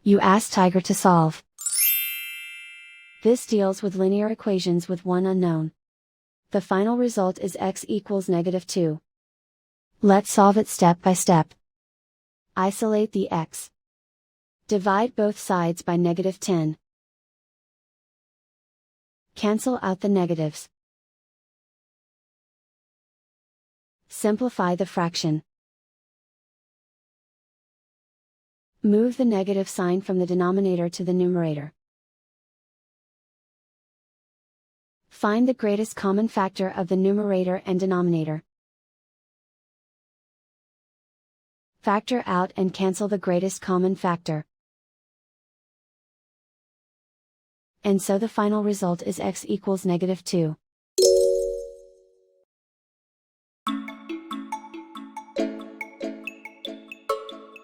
You ask Tiger to solve. This deals with linear equations with one unknown. The final result is x equals -2. Let's solve it step by step. Isolate the x. Divide both sides by -10. Cancel out the negatives. Simplify the fraction. Move the negative sign from the denominator to the numerator. Find the greatest common factor of the numerator and denominator. Factor out and cancel the greatest common factor. And so the final result is x equals -2.